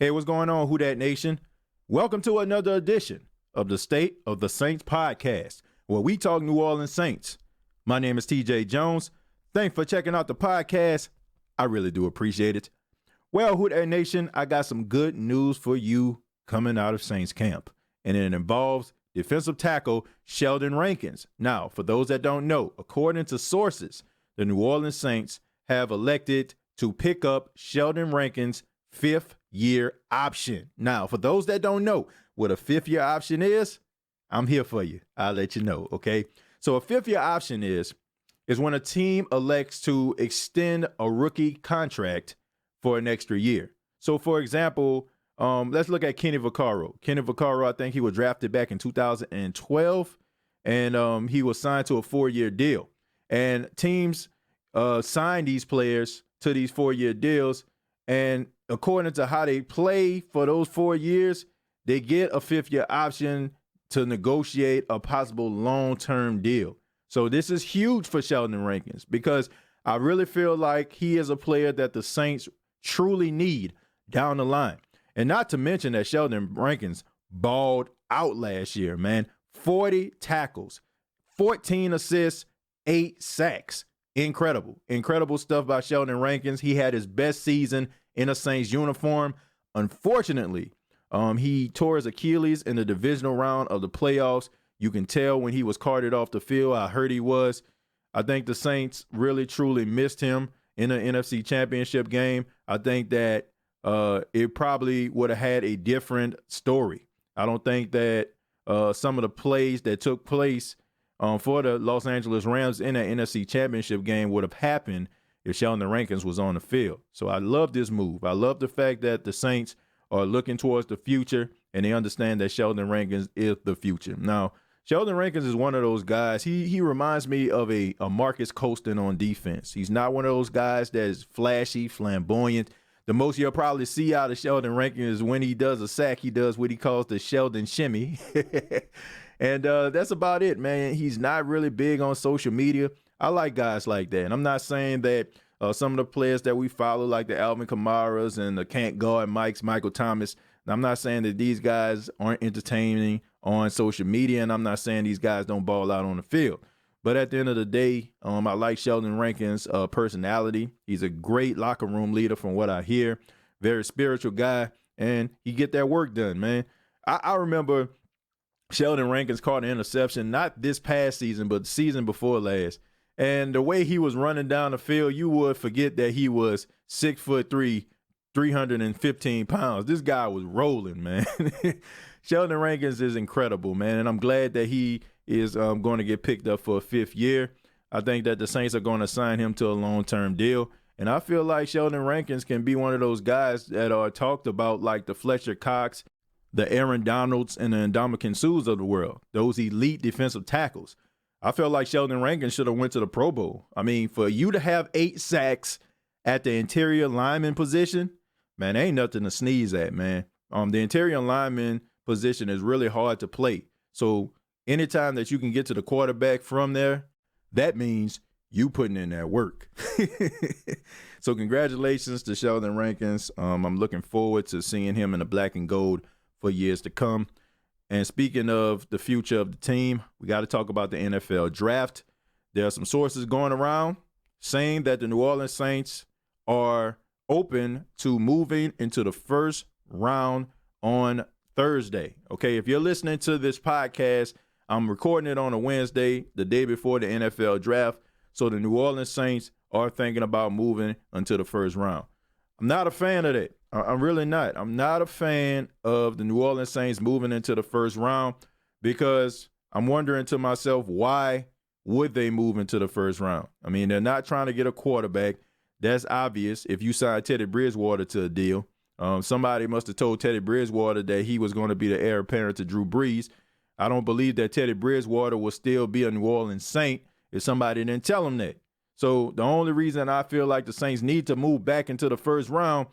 Hey, what's going on, Who Dat Nation? Welcome to another edition of the State of the Saints podcast, where we talk New Orleans Saints. My name is TJ Jones. Thanks for checking out the podcast. I really do appreciate it. Well, Who Dat Nation, I got some good news for you coming out of Saints camp, and it involves defensive tackle Sheldon Rankins. Now, for those that don't know, according to sources, the New Orleans Saints have elected to pick up Sheldon Rankins' fifth-year option. Now, for those that don't know what a fifth-year option is, I'm here for you. I'll let you know, okay? So a fifth-year option is when a team elects to extend a rookie contract for an extra year. So, for example, let's look at Kenny Vaccaro. Kenny Vaccaro, I think he was drafted back in 2012, and he was signed to a 4-year deal. And teams sign these players to these 4-year deals, and according to how they play for those 4 years, they get a fifth-year option to negotiate a possible long-term deal. So this is huge for Sheldon Rankins because I really feel like he is a player that the Saints truly need down the line. And not to mention that Sheldon Rankins balled out last year, man. 40 tackles, 14 assists, 8 sacks. Incredible stuff by Sheldon Rankins. He had his best season in a Saints uniform. Unfortunately, he tore his Achilles in the divisional round of the playoffs. You can tell when he was carted off the field how hurt he was. I think the Saints really, truly missed him in the NFC Championship game. I think that it probably would have had a different story. I don't think that some of the plays that took place for the Los Angeles Rams in that NFC Championship game would have happened if Sheldon Rankins was on the field. So I love this move. I love the fact that the Saints are looking towards the future, and they understand that Sheldon Rankins is the future. Now, Sheldon Rankins is one of those guys. He reminds me of a Marcus Colston on defense. He's not one of those guys that is flashy, flamboyant. The most you'll probably see out of Sheldon Rankins is when he does a sack, he does what he calls the Sheldon shimmy. And that's about it, man. He's not really big on social media. I like guys like that. And I'm not saying that some of the players that we follow, like the Alvin Kamaras and the can't guard Mikes, Michael Thomas, I'm not saying that these guys aren't entertaining on social media, and I'm not saying these guys don't ball out on the field. But at the end of the day, I like Sheldon Rankins' personality. He's a great locker room leader from what I hear. Very spiritual guy, and he get that work done, man. I remember Sheldon Rankins caught an interception, not this past season, but the season before last. And the way he was running down the field, you would forget that he was 6'3", 315 pounds. This guy was rolling, man. Sheldon Rankins is incredible, man, and I'm glad that he is going to get picked up for a fifth year. I think that the Saints are going to sign him to a long-term deal, and I feel like Sheldon Rankins can be one of those guys that are talked about like the Fletcher Cox, the Aaron Donalds, and the Ndamukong Suhs of the world, those elite defensive tackles. I feel like Sheldon Rankins should have went to the Pro Bowl. I mean, for you to have 8 sacks at the interior lineman position, man, ain't nothing to sneeze at, man. The interior lineman position is really hard to play. So anytime that you can get to the quarterback from there, that means you putting in that work. So congratulations to Sheldon Rankins. I'm looking forward to seeing him in the black and gold for years to come. And speaking of the future of the team, we got to talk about the NFL draft. There are some sources going around saying that the New Orleans Saints are open to moving into the first round on Thursday. Okay, if you're listening to this podcast, I'm recording it on a Wednesday, the day before the NFL draft. So the New Orleans Saints are thinking about moving into the first round. I'm not a fan of that. I'm really not. I'm not a fan of the New Orleans Saints moving into the first round because I'm wondering to myself, why would they move into the first round? I mean, they're not trying to get a quarterback. That's obvious if you sign Teddy Bridgewater to a deal. Somebody must have told Teddy Bridgewater that he was going to be the heir apparent to Drew Brees. I don't believe that Teddy Bridgewater will still be a New Orleans Saint if somebody didn't tell him that. So the only reason I feel like the Saints need to move back into the first round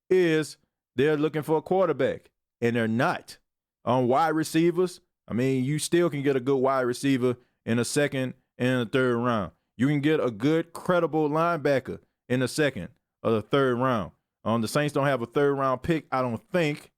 is they're looking for a quarterback, and they're not. On wide receivers, I mean, you still can get a good wide receiver in the second and the third round. You can get a good, credible linebacker in the second or the third round. The Saints don't have a third-round pick, I don't think.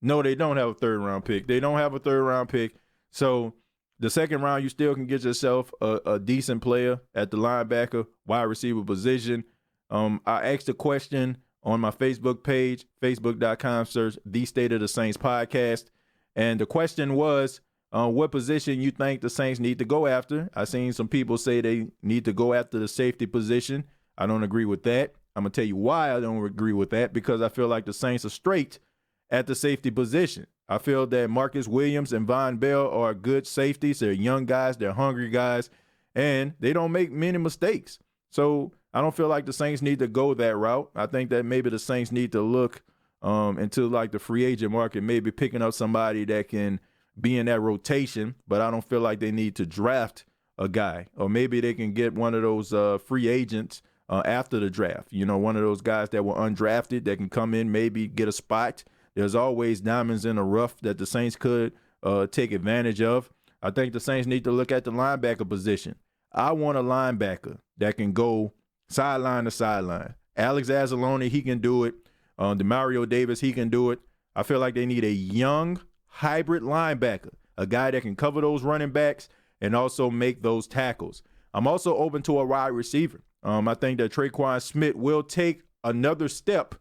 No, they don't have a third-round pick. They don't have a third-round pick. So the second round, you still can get yourself a decent player at the linebacker, wide receiver position. I asked a question on my Facebook page, facebook.com, search The State of the Saints Podcast. And the question was, what position you think the Saints need to go after? I seen some people say they need to go after the safety position. I don't agree with that. I'm going to tell you why I don't agree with that, because I feel like the Saints are straight at the safety position. I feel that Marcus Williams and Von Bell are good safeties. They're young guys. They're hungry guys. And they don't make many mistakes. So I don't feel like the Saints need to go that route. I think that maybe the Saints need to look into like the free agent market, maybe picking up somebody that can be in that rotation. But I don't feel like they need to draft a guy. Or maybe they can get one of those free agents after the draft. You know, one of those guys that were undrafted that can come in, maybe get a spot. There's always diamonds in the rough that the Saints could take advantage of. I think the Saints need to look at the linebacker position. I want a linebacker that can go sideline to sideline. Alex Anzalone, he can do it. DeMario Davis, he can do it. I feel like they need a young hybrid linebacker, a guy that can cover those running backs and also make those tackles. I'm also open to a wide receiver. I think that Traquan Smith will take another step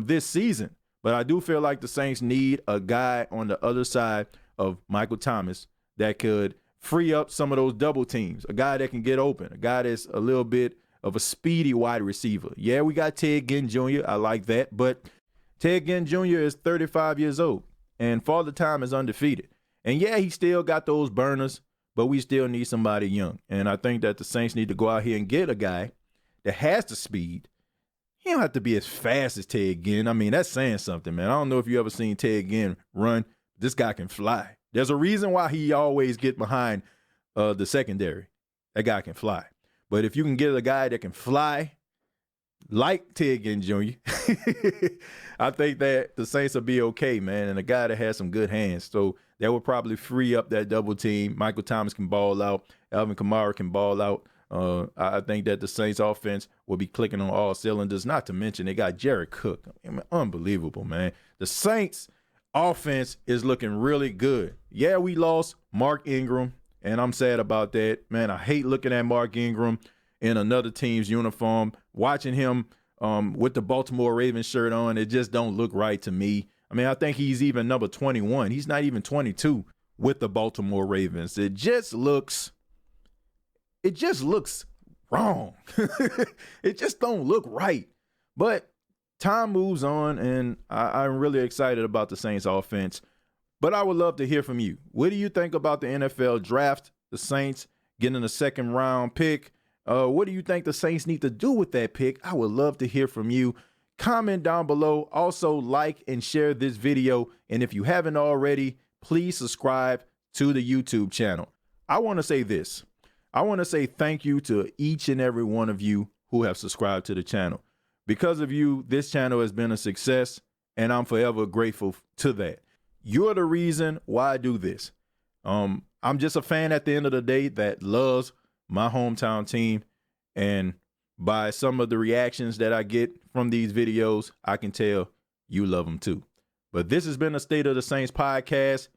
this season. But I do feel like the Saints need a guy on the other side of Michael Thomas that could free up some of those double teams, a guy that can get open, a guy that's a little bit of a speedy wide receiver. Yeah, we got Ted Ginn Jr. I like that. But Ted Ginn Jr. is 35 years old, and Father Time is undefeated. And, yeah, he still got those burners, but we still need somebody young. And I think that the Saints need to go out here and get a guy that has the speed. He don't have to be as fast as Ted Ginn. I mean, that's saying something, man. I don't know if you ever seen Ted Ginn run. This guy can fly. There's a reason why he always get behind the secondary. That guy can fly. But if you can get a guy that can fly like Ted Ginn Jr., I think that the Saints will be okay, man, and a guy that has some good hands. So that would probably free up that double team. Michael Thomas can ball out. Alvin Kamara can ball out. I think that the Saints offense will be clicking on all cylinders, not to mention they got Jared Cook. I mean, unbelievable, man. The Saints offense is looking really good. Yeah, we lost Mark Ingram, and I'm sad about that. Man, I hate looking at Mark Ingram in another team's uniform, watching him with the Baltimore Ravens shirt on. It just don't look right to me. I mean, I think he's even number 21. He's not even 22 with the Baltimore Ravens. It just looks wrong. It just don't look right. But time moves on, and I'm really excited about the Saints offense. But I would love to hear from you. What do you think about the NFL draft, the Saints getting a second-round pick? What do you think the Saints need to do with that pick? I would love to hear from you. Comment down below. Also, like and share this video. And if you haven't already, please subscribe to the YouTube channel. I want to say this. I want to say thank you to each and every one of you who have subscribed to the channel. Because of you, this channel has been a success, and I'm forever grateful to that. You're the reason why I do this. I'm just a fan at the end of the day that loves my hometown team, and by some of the reactions that I get from these videos, I can tell you love them too. But this has been the State of the Saints podcast.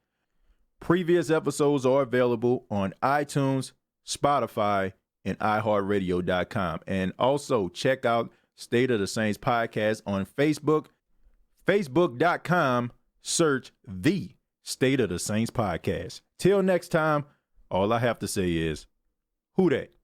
Previous episodes are available on iTunes, Spotify, and iHeartRadio.com. And also check out State of the Saints podcast on Facebook, Facebook.com, search The State of the Saints podcast. Till next time, all I have to say is, who dat?